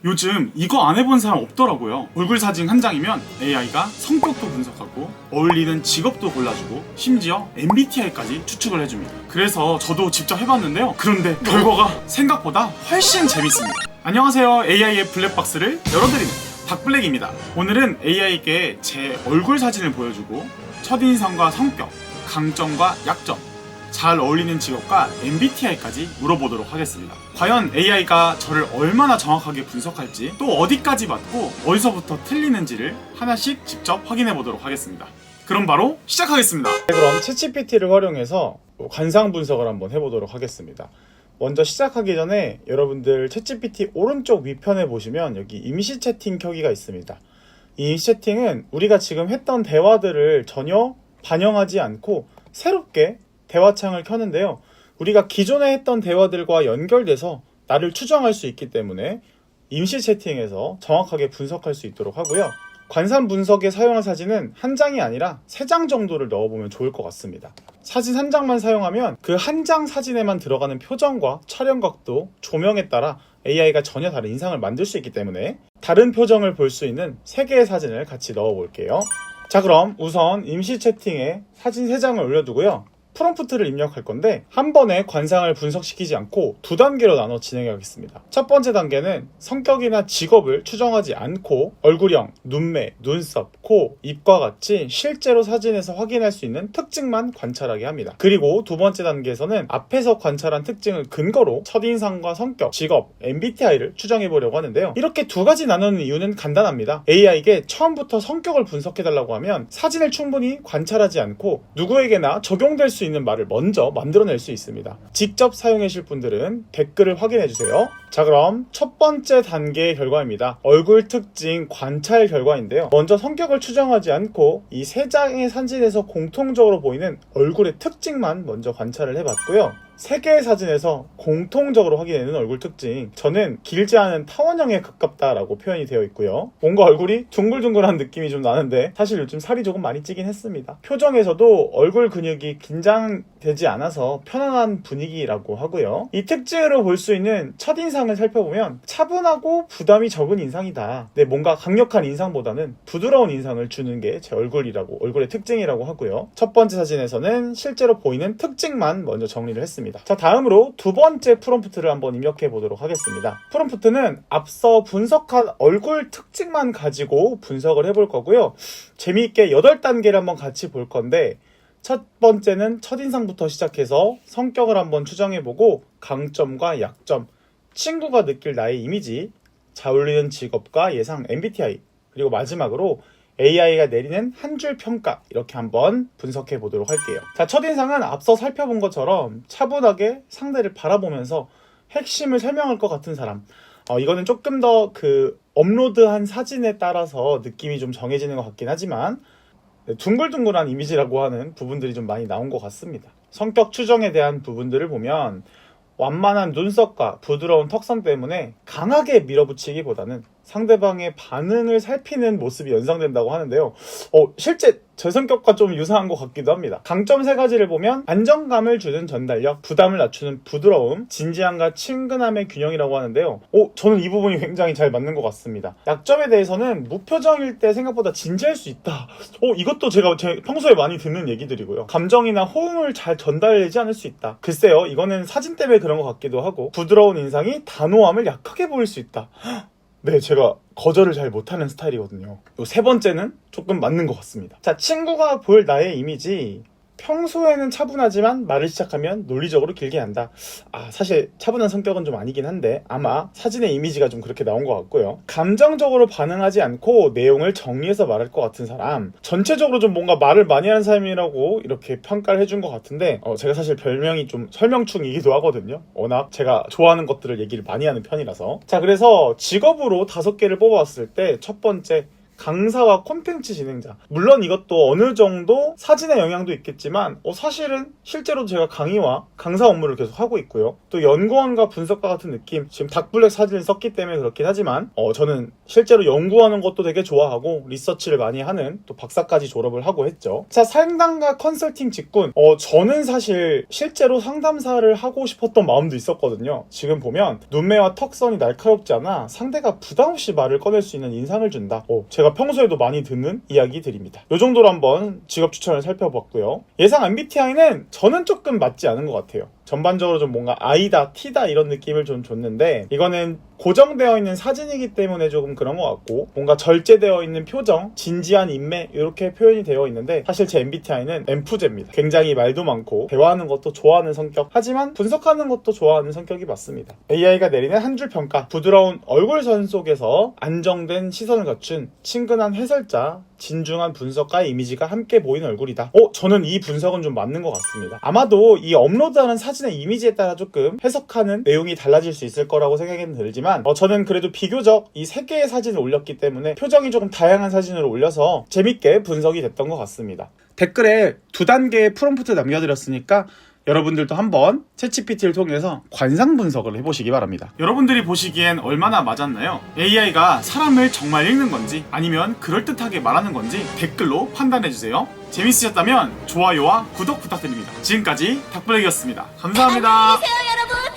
요즘 이거 안 해본 사람 없더라고요. 얼굴 사진 한 장이면 AI가 성격도 분석하고 어울리는 직업도 골라주고 심지어 MBTI까지 추측을 해줍니다. 그래서 저도 직접 해봤는데요. 그런데 결과가 생각보다 훨씬 재밌습니다. 안녕하세요. AI의 블랙박스를 열어드리는 닥블랙입니다. 오늘은 AI에게 제 얼굴 사진을 보여주고 첫인상과 성격, 강점과 약점, 잘 어울리는 직업과 MBTI까지 물어보도록 하겠습니다. 과연 AI가 저를 얼마나 정확하게 분석할지, 또 어디까지 맞고 어디서부터 틀리는지를 하나씩 직접 확인해 보도록 하겠습니다. 그럼 바로 시작하겠습니다. 그럼 챗GPT를 활용해서 관상 분석을 한번 해보도록 하겠습니다. 먼저 시작하기 전에 여러분들 챗GPT 오른쪽 위편에 보시면 여기 임시 채팅 켜기가 있습니다. 이 임시 채팅은 우리가 지금 했던 대화들을 전혀 반영하지 않고 새롭게 대화창을 켜는데요. 우리가 기존에 했던 대화들과 연결돼서 나를 추정할 수 있기 때문에 임시 채팅에서 정확하게 분석할 수 있도록 하고요. 관상 분석에 사용한 사진은 한 장이 아니라 3장 정도를 넣어보면 좋을 것 같습니다. 사진 한 장만 사용하면 그 한 장 사진에만 들어가는 표정과 촬영각도 조명에 따라 AI가 전혀 다른 인상을 만들 수 있기 때문에 다른 표정을 볼 수 있는 3개의 사진을 같이 넣어볼게요. 자, 그럼 우선 임시 채팅에 사진 3장을 올려두고요. 프롬프트를 입력할 건데 한 번에 관상을 분석시키지 않고 2단계로 나눠 진행하겠습니다. 첫 번째 단계는 성격이나 직업을 추정하지 않고 얼굴형, 눈매, 눈썹, 코, 입과 같이 실제로 사진에서 확인할 수 있는 특징만 관찰하게 합니다. 그리고 두 번째 단계에서는 앞에서 관찰한 특징을 근거로 첫인상과 성격, 직업, MBTI를 추정해보려고 하는데요. 이렇게 두 가지 나누는 이유는 간단합니다. AI에게 처음부터 성격을 분석해달라고 하면 사진을 충분히 관찰하지 않고 누구에게나 적용될 수 있는 말을 먼저 만들어낼 수 있습니다. 직접 사용하실 분들은 댓글을 확인해주세요. 자, 그럼 첫 번째 단계의 결과입니다. 얼굴 특징 관찰 결과인데요. 먼저 성격을 추정하지 않고 이 3장의 사진에서 공통적으로 보이는 얼굴의 특징만 먼저 관찰을 해봤고요. 3개의 사진에서 공통적으로 확인되는 얼굴 특징, 저는 길지 않은 타원형에 가깝다라고 표현이 되어 있고요. 뭔가 얼굴이 둥글둥글한 느낌이 좀 나는데 사실 요즘 살이 조금 많이 찌긴 했습니다. 표정에서도 얼굴 근육이 긴장되지 않아서 편안한 분위기라고 하고요. 이 특징으로 볼 수 있는 첫인상을 살펴보면 차분하고 부담이 적은 인상이다. 네, 뭔가 강력한 인상보다는 부드러운 인상을 주는 게 제 얼굴의 특징이라고 하고요. 첫 번째 사진에서는 실제로 보이는 특징만 먼저 정리를 했습니다. 자, 다음으로 두 번째 프롬프트를 한번 입력해 보도록 하겠습니다. 프롬프트는 앞서 분석한 얼굴 특징만 가지고 분석을 해볼 거고요. 재미있게 8단계를 한번 같이 볼 건데 첫 번째는 첫인상부터 시작해서 성격을 한번 추정해보고 강점과 약점, 친구가 느낄 나의 이미지, 잘 어울리는 직업과 예상 MBTI, 그리고 마지막으로 AI가 내리는 한 줄 평가, 이렇게 한번 분석해 보도록 할게요. 자, 첫인상은 앞서 살펴본 것처럼 차분하게 상대를 바라보면서 핵심을 설명할 것 같은 사람. 이거는 조금 더 업로드한 사진에 따라서 느낌이 좀 정해지는 것 같긴 하지만 둥글둥글한 이미지라고 하는 부분들이 좀 많이 나온 것 같습니다. 성격 추정에 대한 부분들을 보면 완만한 눈썹과 부드러운 턱선 때문에 강하게 밀어붙이기보다는 상대방의 반응을 살피는 모습이 연상된다고 하는데요. 실제 제 성격과 좀 유사한 것 같기도 합니다. 강점 3가지를 보면 안정감을 주는 전달력, 부담을 낮추는 부드러움, 진지함과 친근함의 균형이라고 하는데요. 저는 이 부분이 굉장히 잘 맞는 것 같습니다. 약점에 대해서는 무표정일 때 생각보다 진지할 수 있다. 이것도 제가 평소에 많이 듣는 얘기들이고요. 감정이나 호응을 잘 전달하지 않을 수 있다. 글쎄요, 이거는 사진 때문에 그런 것 같기도 하고, 부드러운 인상이 단호함을 약하게 보일 수 있다. 네, 제가 거절을 잘 못하는 스타일이거든요. 요 3번째는 조금 맞는 것 같습니다. 자, 친구가 볼 나의 이미지. 평소에는 차분하지만 말을 시작하면 논리적으로 길게 한다. 사실 차분한 성격은 좀 아니긴 한데 아마 사진의 이미지가 좀 그렇게 나온 것 같고요. 감정적으로 반응하지 않고 내용을 정리해서 말할 것 같은 사람. 전체적으로 좀 뭔가 말을 많이 하는 사람이라고 이렇게 평가를 해준 것 같은데 제가 사실 별명이 좀 설명충이기도 하거든요. 워낙 제가 좋아하는 것들을 얘기를 많이 하는 편이라서. 자, 그래서 직업으로 5개를 뽑아봤을 때 첫 번째 강사와 콘텐츠 진행자. 물론 이것도 어느 정도 사진의 영향도 있겠지만 사실은 실제로 제가 강의와 강사 업무를 계속 하고 있고요. 또 연구원과 분석가 같은 느낌, 지금 닥블랙 사진을 썼기 때문에 그렇긴 하지만 저는 실제로 연구하는 것도 되게 좋아하고 리서치를 많이 하는, 또 박사까지 졸업을 하고 했죠. 자, 상담가 컨설팅 직군. 저는 사실 실제로 상담사를 하고 싶었던 마음도 있었거든요. 지금 보면 눈매와 턱선이 날카롭지 않아 상대가 부담없이 말을 꺼낼 수 있는 인상을 준다. 제가 평소에도 많이 듣는 이야기들입니다. 이 정도로 한번 직업 추천을 살펴봤고요. 예상 MBTI는 저는 조금 맞지 않은 것 같아요. 전반적으로 좀 뭔가 I다, T다 이런 느낌을 좀 줬는데, 이거는 고정되어 있는 사진이기 때문에 조금 그런 것 같고, 뭔가 절제되어 있는 표정, 진지한 인매 이렇게 표현이 되어 있는데, 사실 제 MBTI는 F제입니다. 굉장히 말도 많고 대화하는 것도 좋아하는 성격, 하지만 분석하는 것도 좋아하는 성격이 맞습니다. AI가 내리는 한 줄 평가. 부드러운 얼굴선 속에서 안정된 시선을 갖춘 친근한 해설자, 진중한 분석가의 이미지가 함께 보이는 얼굴이다. 저는 이 분석은 좀 맞는 것 같습니다. 아마도 이 업로드하는 사진의 이미지에 따라 조금 해석하는 내용이 달라질 수 있을 거라고 생각은 들지만, 저는 그래도 비교적 이 3개의 사진을 올렸기 때문에 표정이 조금 다양한 사진으로 올려서 재밌게 분석이 됐던 것 같습니다. 댓글에 2단계의 프롬프트 남겨드렸으니까 여러분들도 한번 챗GPT를 통해서 관상 분석을 해보시기 바랍니다. 여러분들이 보시기엔 얼마나 맞았나요? AI가 사람을 정말 읽는 건지 아니면 그럴듯하게 말하는 건지 댓글로 판단해주세요. 재밌으셨다면 좋아요와 구독 부탁드립니다. 지금까지 닥블랙이었습니다. 감사합니다.